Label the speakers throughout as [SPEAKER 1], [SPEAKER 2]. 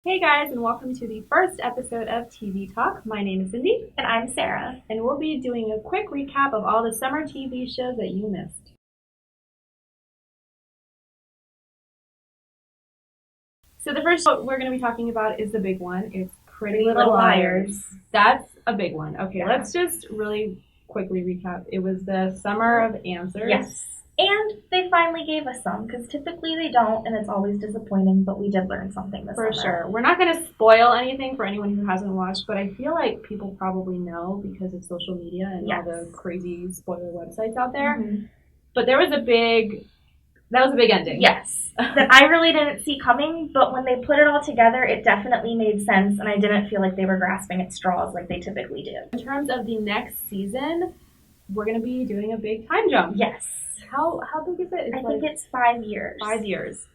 [SPEAKER 1] Hey guys, and welcome to the first episode of TV Talk. My name is Cindy.
[SPEAKER 2] And I'm Sarah.
[SPEAKER 1] And we'll be doing a quick recap of all the summer TV shows that you missed. So the first show we're going to be talking about is the big one. It's Pretty Little Liars. That's a big one. Okay, Let's just really quickly recap. It was the summer of answers.
[SPEAKER 2] Yes. And they finally gave us some, because typically they don't, and it's always disappointing, but we did learn something this summer.
[SPEAKER 1] For sure. We're not going to spoil anything for anyone who hasn't watched, but I feel like people probably know because of social media and all the crazy spoiler websites out there. Mm-hmm. But that was a big ending.
[SPEAKER 2] Yes. That I really didn't see coming, but when they put it all together, it definitely made sense, and I didn't feel like they were grasping at straws like they typically do.
[SPEAKER 1] In terms of the next season, we're going to be doing a big time jump.
[SPEAKER 2] Yes.
[SPEAKER 1] How big is it?
[SPEAKER 2] I think it's 5 years.
[SPEAKER 1] 5 years.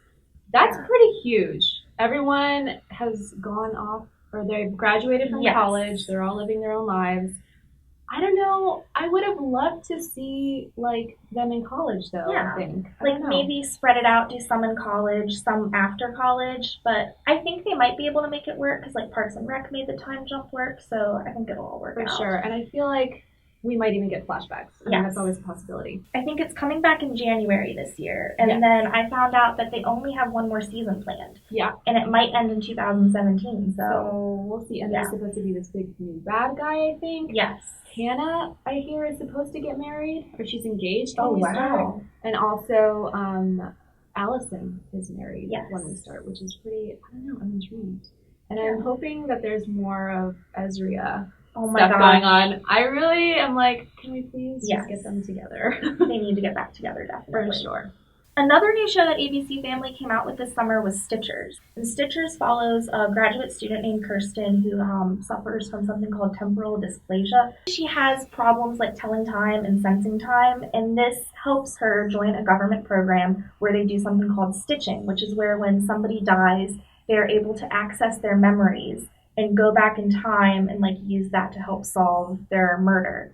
[SPEAKER 1] That's pretty huge. Everyone has gone off, or they've graduated from college. They're all living their own lives. I don't know. I would have loved to see, them in college, though, I think.
[SPEAKER 2] Maybe spread it out, do some in college, some after college. But I think they might be able to make it work, because, Parks and Rec made the time jump work. So I think it'll all work out.
[SPEAKER 1] For sure. And I feel like we might even get flashbacks. I mean, that's always a possibility.
[SPEAKER 2] I think it's coming back in January this year. And then I found out that they only have one more season planned. Yeah. And it might end in 2017. So
[SPEAKER 1] we'll see. And there's supposed to be this big new bad guy, I think.
[SPEAKER 2] Yes.
[SPEAKER 1] Hannah, I hear, is supposed to get married. Or she's engaged
[SPEAKER 2] when
[SPEAKER 1] we start. And also, Allison is married when we start, which is pretty, I don't know, I'm intrigued. And I'm hoping that there's more of Ezria stuff going on. I really am can we please just get them together?
[SPEAKER 2] They need to get back together, definitely.
[SPEAKER 1] For sure.
[SPEAKER 2] Another new show that ABC Family came out with this summer was Stitchers. And Stitchers follows a graduate student named Kirsten who suffers from something called temporal dysplasia. She has problems like telling time and sensing time, and this helps her join a government program where they do something called stitching, which is where when somebody dies, they're able to access their memories and go back in time and use that to help solve their murder.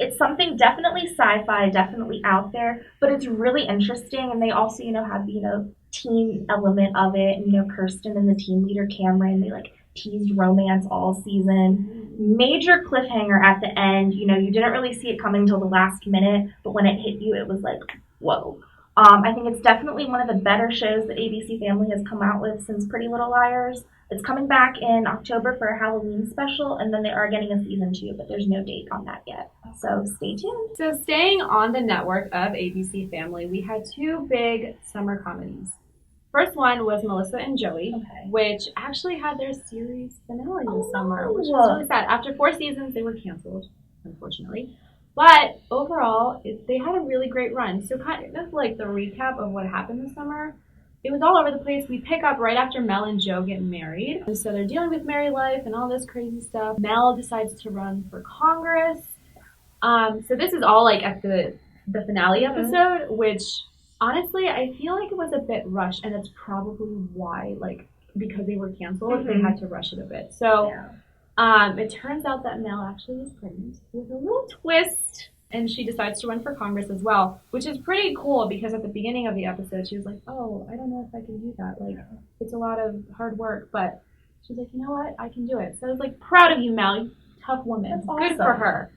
[SPEAKER 2] It's something definitely sci-fi, definitely out there, but it's really interesting. And they also, have the, teen element of it. And, Kirsten and the team leader, Cameron, they teased romance all season. Major cliffhanger at the end. You didn't really see it coming till the last minute, but when it hit you, it was whoa. I think it's definitely one of the better shows that ABC Family has come out with since Pretty Little Liars. It's coming back in October for a Halloween special, and then they are getting a season 2, but there's no date on that yet. So stay tuned.
[SPEAKER 1] So staying on the network of ABC Family, we had 2 big summer comedies. First one was Melissa and Joey, which actually had their series finale this summer, which was really sad. After 4 seasons, they were canceled, unfortunately. But overall, they had a really great run. So kind of the recap of what happened this summer. It was all over the place. We pick up right after Mel and Joe get married. And so they're dealing with married life and all this crazy stuff. Mel decides to run for Congress. So this is all at the finale episode, which honestly, I feel like it was a bit rushed. And it's probably why, because they were canceled, they had to rush it a bit. So it turns out that Mel actually is pregnant with a little twist. And she decides to run for Congress as well, which is pretty cool because at the beginning of the episode, she was like, oh, I don't know if I can do that. It's a lot of hard work, but she's like, you know what? I can do it. So I was proud of you, Mel. Tough woman.
[SPEAKER 2] That's
[SPEAKER 1] Good for her.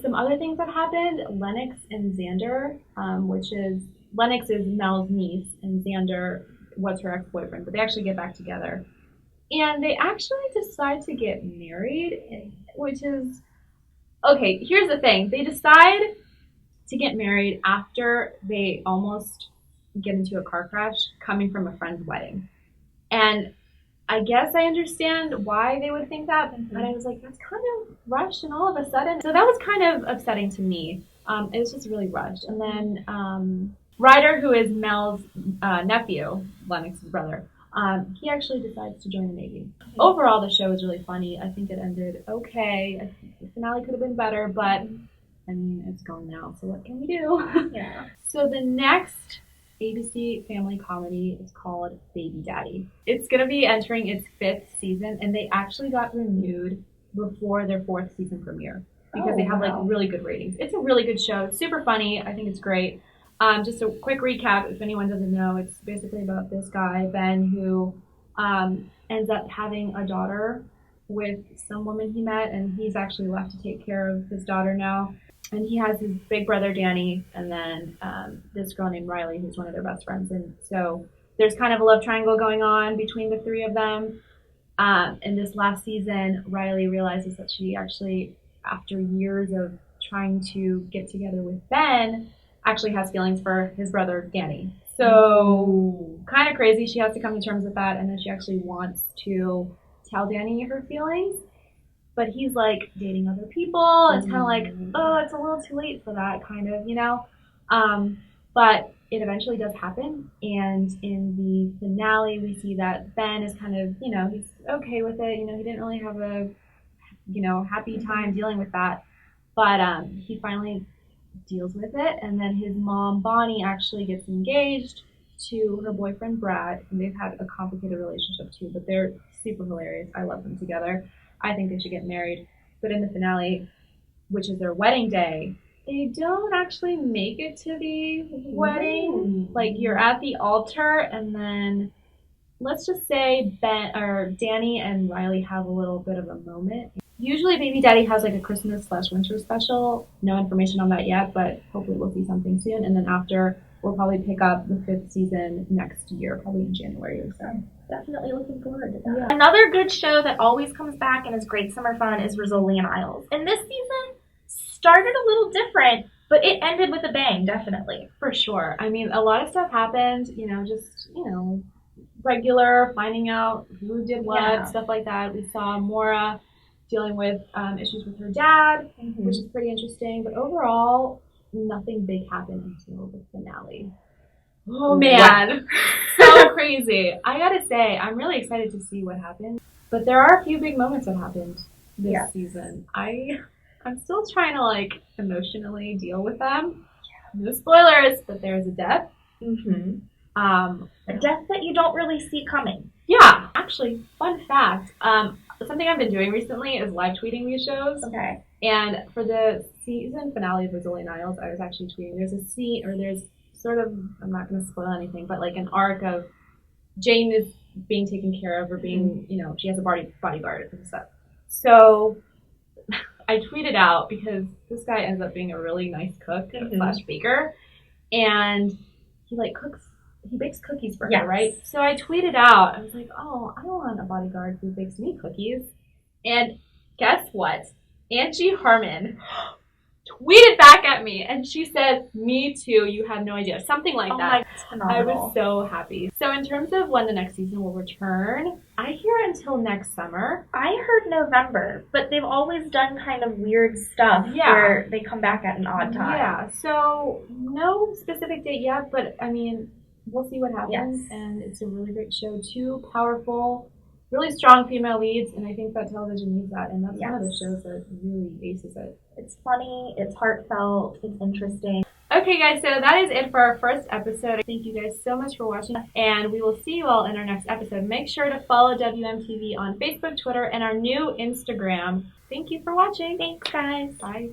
[SPEAKER 1] Some other things that happened, Lennox and Xander, which is, Lennox is Mel's niece, and Xander was her ex-boyfriend, but they actually get back together. And they actually decide to get married, which is... Okay, here's the thing. They decide to get married after they almost get into a car crash coming from a friend's wedding. And I guess I understand why they would think that, but I was that's kind of rushed and all of a sudden. So that was kind of upsetting to me. It was just really rushed. And then Ryder, who is Mel's nephew, Lennox's brother, he actually decides to join the Navy. Overall, the show was really funny. I think it ended okay. I think the finale could have been better, but I mean, it's gone now, so what can we do?
[SPEAKER 2] Yeah.
[SPEAKER 1] So the next ABC Family comedy is called Baby Daddy. It's going to be entering its 5th season, and they actually got renewed before their 4th season premiere because they have really good ratings. It's a really good show. It's super funny. I think it's great. Just a quick recap, if anyone doesn't know, it's basically about this guy, Ben, who ends up having a daughter with some woman he met, and he's actually left to take care of his daughter now. And he has his big brother Danny, and then this girl named Riley, who's one of their best friends. And so there's kind of a love triangle going on between the three of them. In this last season, Riley realizes that she actually, after years of trying to get together with Ben, actually has feelings for his brother Danny. So kind of crazy. She has to come to terms with that, and then she actually wants to tell Danny her feelings. But he's like dating other people. It's kind of like, oh, it's a little too late for that, kind of, you know. But it eventually does happen, and in the finale, we see that Ben is kind of, you know, he's okay with it. You know, he didn't really have a, you know, happy time dealing with that, but he finally deals with it, and then his mom Bonnie actually gets engaged to her boyfriend Brad, and they've had a complicated relationship too, but they're super hilarious. I love them together. I think they should get married. But in the finale, which is their wedding day, they don't actually make it to the wedding. Like, you're at the altar, and then let's just say Danny and Riley have a little bit of a moment. Usually Baby Daddy has like a Christmas/winter special. No information on that yet, but hopefully we'll see something soon. And then after, we'll probably pick up the 5th season next year, probably in January or so.
[SPEAKER 2] Definitely looking forward to that. Yeah. Another good show that always comes back and is great summer fun is Rizzoli Isles. And this season started a little different, but it ended with a bang, definitely.
[SPEAKER 1] For sure. I mean, a lot of stuff happened, you know, just, you know, regular, finding out who did what, stuff like that. We saw Maura dealing with issues with her dad, which is pretty interesting. But overall, nothing big happened until the finale. Oh man, so crazy. I gotta say, I'm really excited to see what happens. But there are a few big moments that happened this season. I'm still trying to like emotionally deal with them. No spoilers, but there's a death.
[SPEAKER 2] A death that you don't really see coming.
[SPEAKER 1] Yeah, actually, fun fact. Something I've been doing recently is live tweeting these shows.
[SPEAKER 2] Okay.
[SPEAKER 1] And for the season finale of Rizzoli Isles, I was actually tweeting. There's a scene, or there's sort of, I'm not going to spoil anything, but like an arc of Jane is being taken care of, or being, you know, she has a bodyguard and stuff. So I tweeted out, because this guy ends up being a really nice cook / baker, and he like he bakes cookies for her, right? So I tweeted out, I was like, oh, I don't want a bodyguard who bakes me cookies. And guess what? Angie Harmon tweeted back at me, and she said, me too, you have no idea. Something like that. I was so happy. So in terms of when the next season will return, I hear until next summer.
[SPEAKER 2] I heard November, but they've always done kind of weird stuff where they come back at an odd time.
[SPEAKER 1] Yeah, so no specific date yet, but I mean, we'll see what happens. And it's a really great show. 2 powerful, really strong female leads, and I think that television needs that, and that's one of the shows that really aces it.
[SPEAKER 2] It's funny, it's heartfelt, it's interesting.
[SPEAKER 1] Okay guys, so that is it for our first episode. Thank you guys so much for watching, and we will see you all in our next episode. Make sure to follow WMTV on Facebook, Twitter, and our new Instagram. Thank you for watching.
[SPEAKER 2] Thanks guys.
[SPEAKER 1] Bye.